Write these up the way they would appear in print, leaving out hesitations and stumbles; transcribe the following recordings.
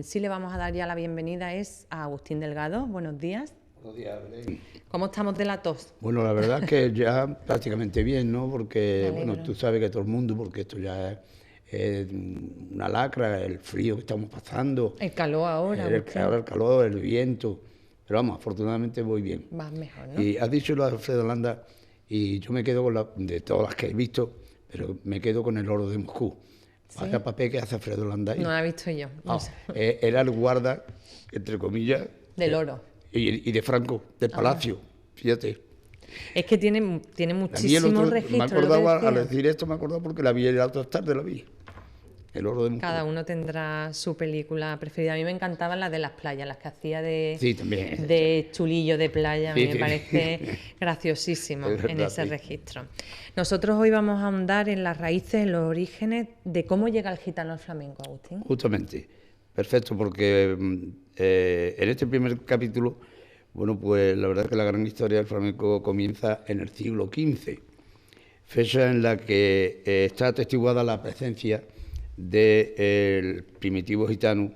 Sí le vamos a dar ya la bienvenida es a Agustín Delgado. Buenos días. Buenos días, Belén. ¿Cómo estamos de la tos? Bueno, la verdad es que ya prácticamente bien, ¿no? Me Porque, alegro. bueno, tú sabes que todo el mundo, porque esto ya es una lacra, el frío que estamos pasando, El calor ahora, Agustín. el calor, el viento. Pero vamos, afortunadamente voy bien. Vas mejor, ¿no? Y has dicho lo de Alfredo Landa, y yo me quedo con de todas las que he visto, pero me quedo con el oro de Moscú. Vaya papel que hace Alfredo Landa ahí. No la he visto yo. No sé. Era el guarda, entre comillas, Del oro. y de Franco, del Palacio, fíjate. Es que tiene La vi muchísimos registros. me acordaba, lo que al decía. decir esto me acordaba porque la vi la otra tarde, la vi. El oro de Moscú. Cada uno tendrá su película preferida. A mí me encantaban las de las playas, las que hacía Sí, también. de chulillo de playa. A mí Sí, me sí. parece graciosísimo Es verdad, en ese sí. registro. Nosotros hoy vamos a ahondar en las raíces, en los orígenes de cómo llega el gitano al flamenco, Agustín. Justamente. Perfecto, porque en este primer capítulo, bueno, pues la verdad es que la gran historia del flamenco comienza en el siglo XV, fecha en la que está atestiguada la presencia del primitivo gitano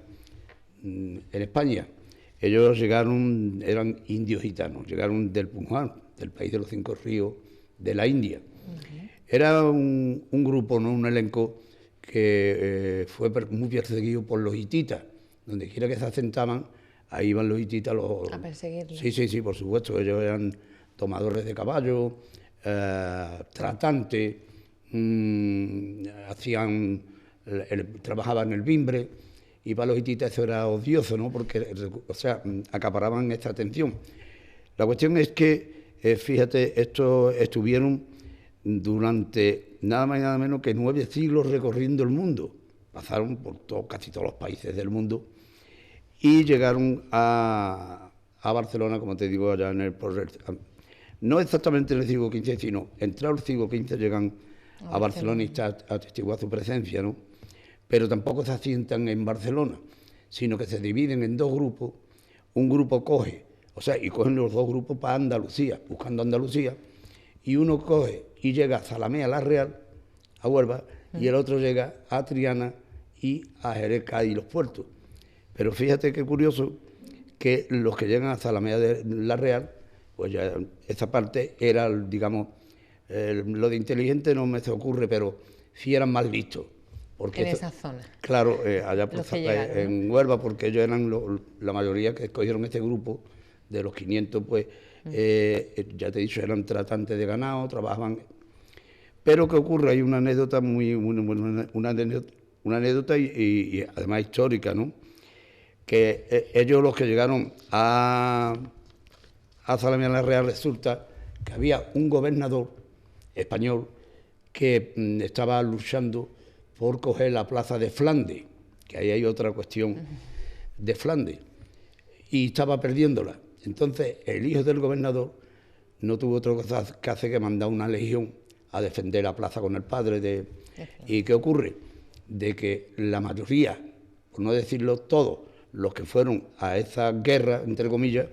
en España. Ellos llegaron, eran indios gitanos, llegaron del Punjab, del país de los cinco ríos, de la India. Era un grupo, no un elenco, que fue muy perseguido por los hititas. Donde quiera que se asentaban, ahí iban los hititas. A perseguirlos. Sí, por supuesto. Ellos eran tomadores de caballo, tratantes, trabajaban el bimbre, y para los hititas eso era odioso, ¿no? Porque, o sea, acaparaban esta atención. La cuestión es que, fíjate, estos estuvieron durante nada más y nada menos que 9 siglos recorriendo el mundo. Pasaron por casi todos los países del mundo y llegaron a Barcelona, como te digo, allá no exactamente en el siglo XV, sino entrado el siglo XV llegan a Barcelona y está atestiguada su presencia, ¿no? Pero tampoco se asientan en Barcelona, sino que se dividen en dos grupos. Un grupo coge, y cogen los dos grupos para Andalucía, buscando Andalucía, y uno coge y llega a Zalamea la Real, a Huelva, y el otro llega a Triana y a Jerez, Cádiz y los puertos. Pero fíjate qué curioso que los que llegan a Zalamea de la Real, pues ya esa parte era, digamos, lo de inteligente no me se ocurre, pero sí eran mal vistos. Porque En esa zona. Claro, allá por Los que llegaron, en Huelva, porque ellos eran la mayoría que escogieron este grupo, de los 500, pues, ya te he dicho, eran tratantes de ganado, trabajaban. Pero ¿qué ocurre? Hay una anécdota una anécdota y además histórica, ¿no? Que ellos, los que llegaron a Zalamea la Real, resulta que había un gobernador español que estaba luchando por coger la plaza de Flandes, que ahí hay otra cuestión de Flandes, y estaba perdiéndola. Entonces el hijo del gobernador no tuvo otra cosa que hacer que mandar una legión a defender la plaza con el padre. ¿Y qué ocurre? De que la mayoría, por no decirlo todos, los que fueron a esa guerra, entre comillas,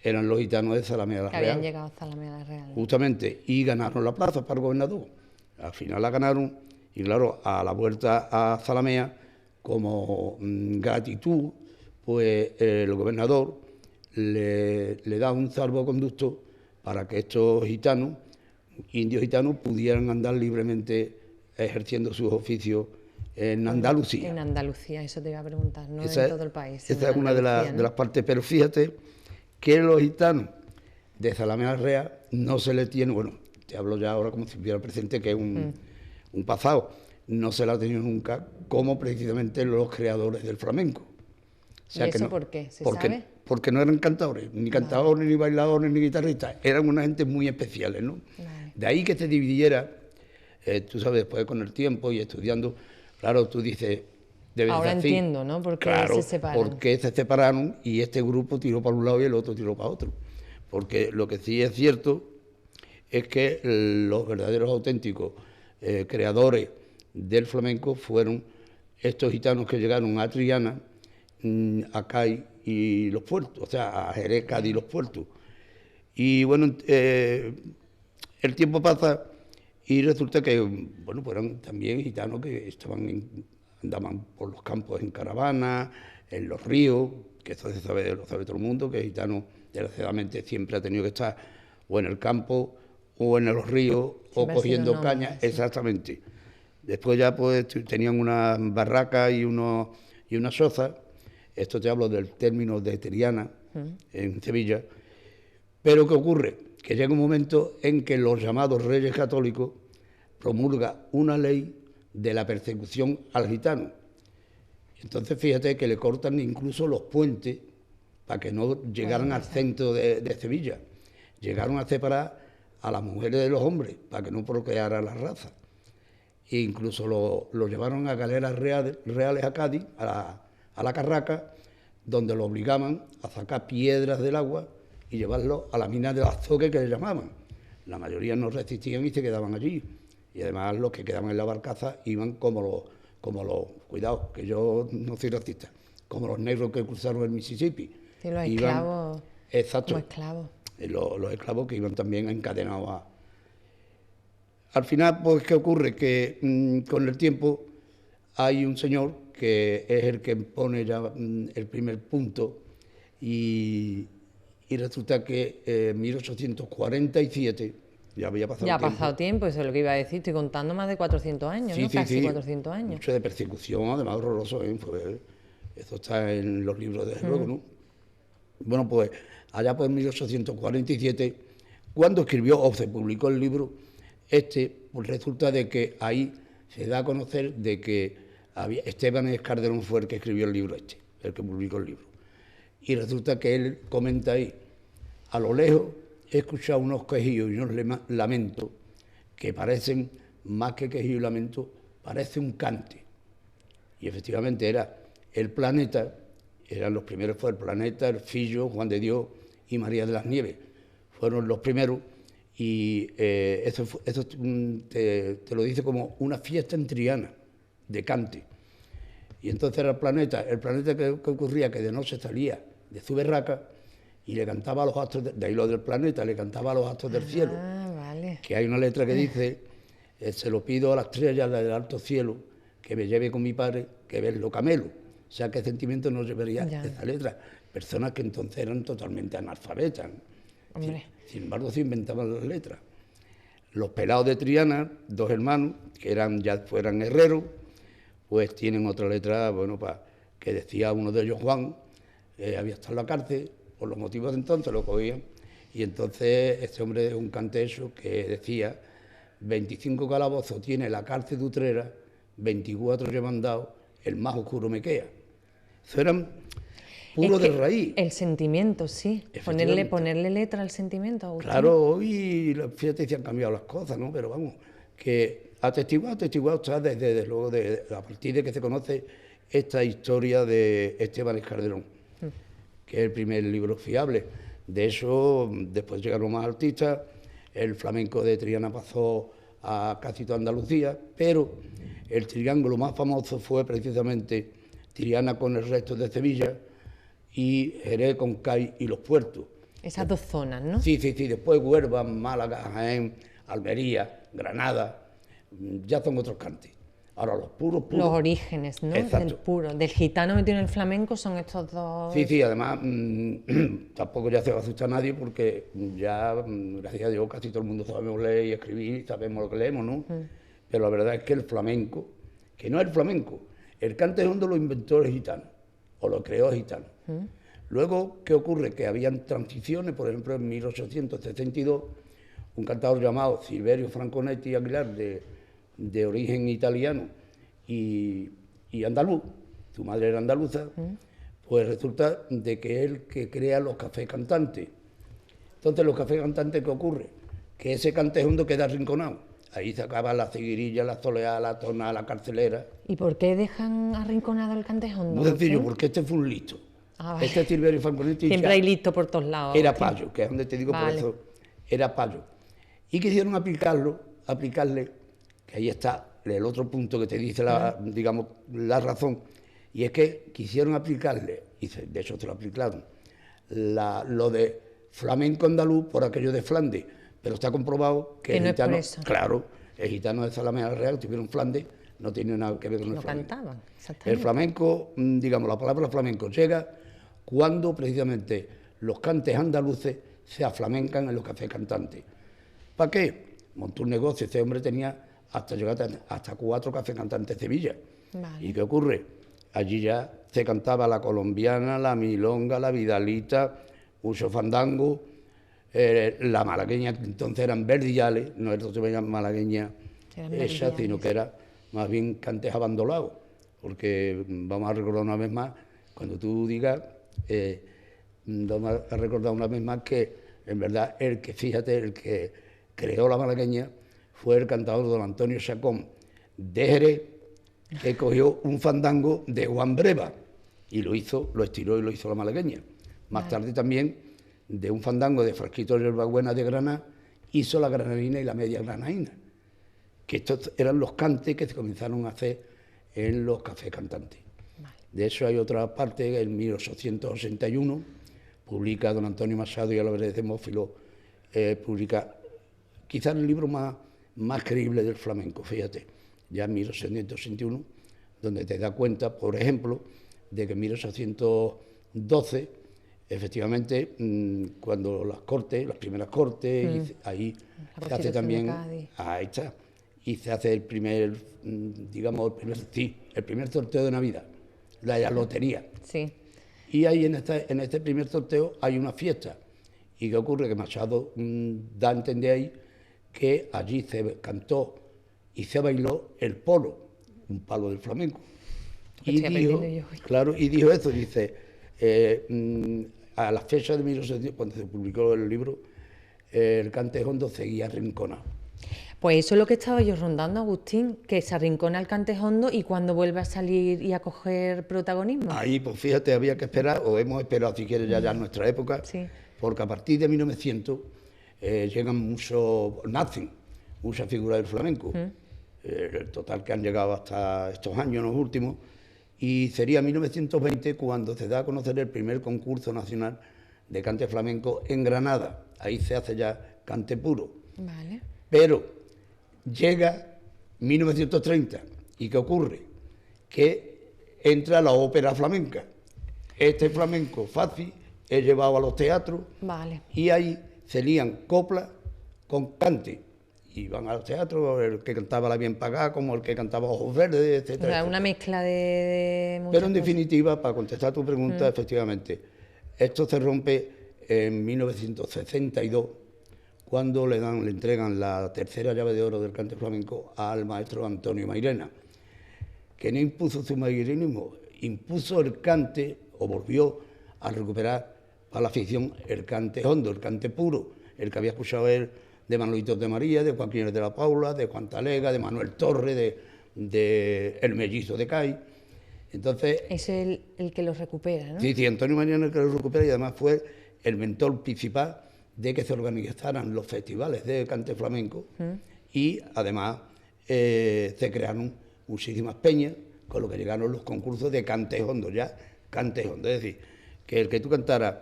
eran los gitanos de Zalamea la Real. Que habían llegado a Zalamea la Real. Justamente, y ganaron la plaza para el gobernador. Al final la ganaron, y claro, a la vuelta a Zalamea, como gratitud, pues el gobernador le da un salvoconducto para que estos gitanos, indios gitanos, pudieran andar libremente ejerciendo sus oficios en Andalucía. En Andalucía, eso te iba a preguntar, no Esa en todo el país. Esa es una de las partes, pero fíjate que los gitanos de Zalamea Real no se le tiene, bueno, te hablo ya ahora como si hubiera presente que es un pasado, no se le ha tenido nunca como precisamente los creadores del flamenco. O sea, ¿Y eso que no, por qué? ¿Se sabe? Porque no eran cantadores, ni cantadores, ni bailadores, ni guitarristas, eran una gente muy especiales, ¿no? Vale. De ahí que se dividiera, tú sabes, después con el tiempo y estudiando, claro, tú dices, debe Ahora ser así. entiendo, ¿no? ¿Por qué Claro, se separan? porque se separaron y este grupo tiró para un lado y el otro tiró para otro. Porque lo que sí es cierto es que los verdaderos auténticos creadores del flamenco fueron estos gitanos que llegaron a Triana, a Cádiz y los puertos, o sea, a Jerez, Cádiz y los puertos. Y bueno, el tiempo pasa y resulta que, bueno, pues eran también gitanos que estaban andaban por los campos en caravana, en los ríos, que eso lo sabe todo el mundo, que el gitano desgraciadamente siempre ha tenido que estar o en el campo o en los ríos o cogiendo caña, sí. Exactamente. Después ya pues tenían una barraca y una choza. Esto te hablo del término de Triana, en Sevilla. Pero ¿qué ocurre? Que llega un momento en que los llamados Reyes Católicos promulgan una ley de la persecución al gitano. Entonces fíjate que le cortan incluso los puentes para que no llegaran al centro de Sevilla. Llegaron a separar a las mujeres de los hombres para que no procreara la raza. E incluso lo llevaron a galeras reales a Cádiz, a la Carraca, donde lo obligaban a sacar piedras del agua y llevarlo a la mina del Azoque, que le llamaban. La mayoría no resistían y se quedaban allí. Y además los que quedaban en la barcaza iban como los, cuidado, que yo no soy racista, como los negros que cruzaron el Mississippi. Sí, los esclavos. Exacto. Como esclavos. Los esclavos que iban también encadenados a... Al final, pues, ¿qué ocurre? Que con el tiempo hay un señor que es el que pone ya el primer punto y resulta que en 1847, ya había pasado tiempo. Ya ha pasado tiempo, eso es lo que iba a decir, estoy contando más de 400 años, sí, ¿no? Sí, Casi sí. 400 años. Mucho de persecución, además horroroso, eso está en los libros, desde luego, ¿no? Bueno, pues allá por 1847, cuando escribió o se publicó el libro, pues resulta de que ahí se da a conocer de que Esteban Escarderón fue el que escribió el libro el que publicó el libro. Y resulta que él comenta ahí, a lo lejos he escuchado unos quejíos y unos lamentos que parecen, más que quejío y lamento, parece un cante. Y efectivamente era el Planeta, eran los primeros, fue el Planeta, el Fillo, Juan de Dios y María de las Nieves. Fueron los primeros y eso te lo dice como una fiesta en Triana, de cante. Y entonces era el planeta que ocurría que de noche salía de su berraca y le cantaba a los astros, de ahí lo del planeta, le cantaba a los astros del cielo. Vale. Que hay una letra que dice, se lo pido a las estrellas del alto cielo, que me lleve con mi padre, que verlo camelo. O sea, ¿qué sentimiento nos llevaría esa letra? Personas que entonces eran totalmente analfabetas. Sin embargo, se inventaban las letras. Los pelados de Triana, dos hermanos, que ya fueran herreros, pues tienen otra letra, bueno, que decía uno de ellos, Juan, había estado en la cárcel, por los motivos de entonces lo cogían, y entonces este hombre es un canteso que decía, 25 calabozos tiene la cárcel de Utrera, 24 llevan dado, el más oscuro me queda. Eso eran puro de raíz. El sentimiento, sí. Ponerle letra al sentimiento, Agustín. Claro, hoy, fíjate, se han cambiado las cosas, ¿no? Pero vamos, que atestiguado está desde luego, a partir de que se conoce esta historia de Esteban Escarderón, que es el primer libro fiable. De eso, después llegaron más artistas, el flamenco de Triana pasó a casi toda Andalucía, pero el triángulo más famoso fue precisamente Triana con el resto de Sevilla y Jerez con Cádiz y los puertos. Esas dos zonas, ¿no? Sí. Después Huelva, Málaga, Jaén, Almería, Granada, ya son otros cantes. Ahora los puros. Los orígenes, ¿no? Exacto. Del gitano metido en el flamenco son estos dos. Sí, además tampoco ya se va a asustar a nadie porque ya, gracias a Dios, casi todo el mundo sabemos leer y escribir, sabemos lo que leemos, ¿no? Pero la verdad es que el flamenco, que no es el flamenco, el cante hondo lo inventó el gitano, o lo creó el gitano. Luego, ¿qué ocurre? Que habían transiciones, por ejemplo, en 1862, un cantador llamado Silverio Franconetti Aguilar, de origen italiano y andaluz, su madre era andaluza, pues resulta de que es el que crea los cafés cantantes. Entonces, los cafés cantantes, ¿qué ocurre? Que ese cante hondo queda arrinconado. Ahí se acaba la ciguirilla, la soleá, la tona, la carcelera. ¿Y por qué dejan arrinconado el cante hondo? Muy sencillo, porque este fue un listo. Vale. Este Silverio Franconetti siempre hay listo por todos lados. Era payo, que es donde te digo por eso, era payo. Y quisieron aplicarle, que ahí está el otro punto que te dice digamos, la razón, y es que quisieron aplicarle, y de hecho se lo aplicaron, lo de flamenco andaluz por aquello de Flandes, pero está comprobado que el no gitano, es por eso. claro, el gitano de Zalamea Real tuvieron Flandes, no tiene nada que ver con el No flamenco. cantaban, El exactamente. flamenco, digamos, la palabra flamenco llega cuando precisamente los cantes andaluces se aflamencan en los cafés cantantes. ¿Para qué? Montó un negocio, este hombre tenía hasta llegar hasta 4 cafés cantantes de Sevilla. Vale. ¿Y qué ocurre? Allí ya se cantaba la colombiana, la milonga, la vidalita, mucho fandango, la malagueña, que entonces eran verdillales, no se veían malagueña Eran esa, sino verdillales. que era más bien cantes abandolados, porque vamos a recordar una vez más, cuando tú digas, vamos a recordar una vez más que en verdad el que creó la malagueña fue el cantador don Antonio Chacón de Jerez, que cogió un fandango de Juan Breva y lo estiró y lo hizo la malagueña. Más tarde también, de un fandango de Frasquito de Hierbabuena de Granada, hizo la granadina y la media granadina, que estos eran los cantes que se comenzaron a hacer en los cafés cantantes. Vale. De eso hay otra parte, en 1881, publica don Antonio Machado y Álvarez de Mófilo, publica quizás el libro más creíble del flamenco, fíjate, ya en 1861, donde te da cuenta, por ejemplo, de que en 1812, efectivamente, cuando las primeras cortes, y ahí La se hace Constitución de también, Cádiz. ahí está, y se hace el primer sorteo de Navidad, la lotería. Sí. Y ahí en este primer sorteo hay una fiesta. ¿Y qué ocurre? Que Machado da a entender ahí que allí se cantó y se bailó el polo, un palo del flamenco. Y Estoy dijo, aprendiendo yo hoy. claro, y dijo esto, dice, a la fecha de 1800, cuando se publicó el libro, el cante hondo seguía arrinconado. Pues eso es lo que estaba yo rondando, Agustín, que se arrincona el cantejondo y cuando vuelve a salir y a coger protagonismo. Ahí, pues fíjate, había que esperar, o hemos esperado, si quieres, ya en nuestra época, Sí. porque a partir de 1900 nacen muchas figuras del flamenco. El total que han llegado hasta estos años, los últimos, y sería 1920 cuando se da a conocer el primer concurso nacional de cante flamenco en Granada. Ahí se hace ya cante puro. Vale. Pero llega 1930, ¿y qué ocurre? Que entra la ópera flamenca. Este flamenco fácil es llevado a los teatros Vale. y ahí se lían coplas con cante. Y van al teatro, el que cantaba La Bien Pagada, como el que cantaba Ojos Verdes, O etcétera. sea, etcétera. una mezcla de muchas Pero en cosas. definitiva, para contestar tu pregunta, efectivamente, esto se rompe en 1962, cuando le entregan la tercera llave de oro del cante flamenco al maestro Antonio Mairena, que no impuso su mairenismo, impuso el cante, o volvió a recuperar para la afición el cante hondo, el cante puro, el que había escuchado él de Manuelitos de María, de Joaquín de la Paula, de Juan Talega, de Manuel Torre, de El Mellizo de Cádiz. Entonces, Es el que los recupera, ¿no? sí, Antonio Mairena es el que lo recupera y además fue el mentor principal de que se organizaran los festivales de cante flamenco y además se crearon muchísimas peñas, con lo que llegaron los concursos de cante hondo, ya cante hondo. Es decir, que el que tú cantaras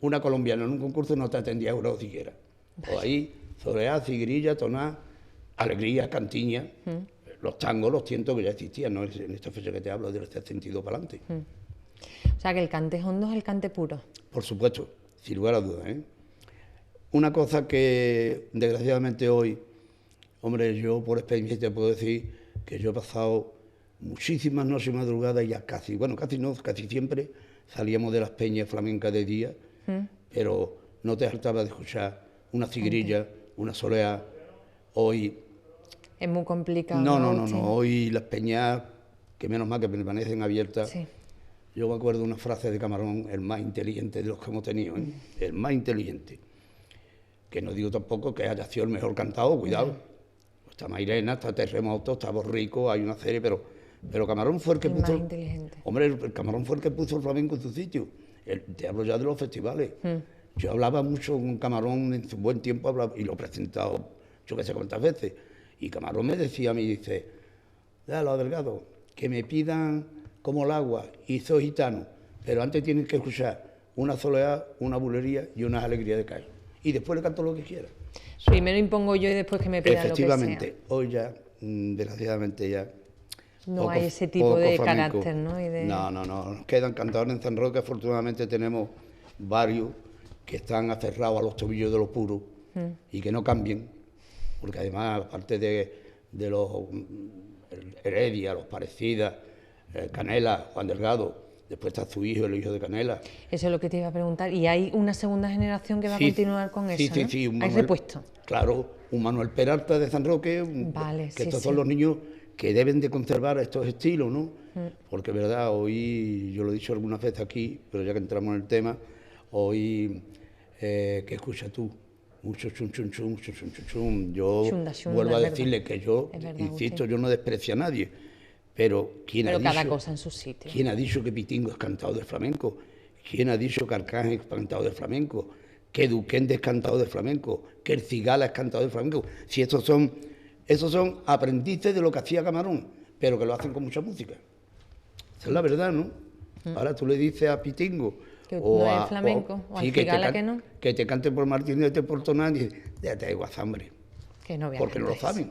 una colombiana en un concurso no te atendía euros siquiera. O ahí, soleá, cigrilla, toná, alegría, cantiña, los tangos, los tientos que ya existían, ¿no? En esta fecha que te hablo, del 62 para adelante. O sea, que el cantejondo es el cante puro. Por supuesto, sin lugar a dudas, ¿eh? Una cosa que desgraciadamente hoy, hombre, yo por experiencia te puedo decir que yo he pasado muchísimas noches madrugadas y casi siempre salíamos de las peñas flamencas de día, pero no te hartaba de escuchar una cigrilla, una soleá. Hoy, Es muy complicado. no, hoy las peñas, que menos mal que permanecen abiertas. Sí. Yo me acuerdo de una frase de Camarón, el más inteligente de los que hemos tenido, ¿eh? El más inteligente. Que no digo tampoco que haya sido el mejor cantado, cuidado. Está Mairena, está Terremoto, está Borrico, hay una serie, pero Camarón fue el que El puso... más inteligente. Hombre, el Camarón fue el que puso el flamenco en su sitio. Te hablo ya de los festivales. Yo hablaba mucho con Camarón en su buen tiempo, y lo he presentado yo qué sé cuántas veces. Y Camarón me decía a mí, dice, Dalo, Delgado, que me pidan como el agua, y soy gitano, pero antes tienen que escuchar una soleá, una bulería y una alegría de Cádiz. Y después le canto lo que quiera. Primero impongo yo y después que me pidan lo que sea. Efectivamente, hoy ya desgraciadamente ya... No hay ese tipo de carácter, ¿no? No, nos quedan cantadores en San Roque, afortunadamente tenemos varios que están aferrados a los tobillos de los puros y que no cambien, porque además, aparte de los Heredia, los Parecidas, Canela, Juan Delgado, después está su hijo, el hijo de Canela. Eso es lo que te iba a preguntar. ¿Y hay una segunda generación que va a continuar con eso? Sí, ¿Hay repuesto? Claro, un Manuel Peralta de San Roque, que estos son los niños que deben de conservar estos estilos, ¿no? Porque, verdad, hoy, yo lo he dicho algunas veces aquí, pero ya que entramos en el tema, hoy, que escucha tú, mucho chum, chum, chum, chum, chum, chum, chum. Yo vuelvo a decirle que yo, insisto, yo no desprecio a nadie, pero cada cosa en su sitio. ¿Quién ha dicho que Pitingo es cantado de flamenco? ¿Quién ha dicho que Arcángel es cantado de flamenco? Que Duquende es cantado de flamenco? Que el Cigala es cantado de flamenco? Si esos son aprendices de lo que hacía Camarón, pero que lo hacen con mucha música. Esa es la verdad, ¿no? Ahora tú le dices a Pitingo que no es flamenco, o al Cigala que no. Que te cante por Martínez de Portonán y dices, déjate de guazambre. Que no porque no lo saben.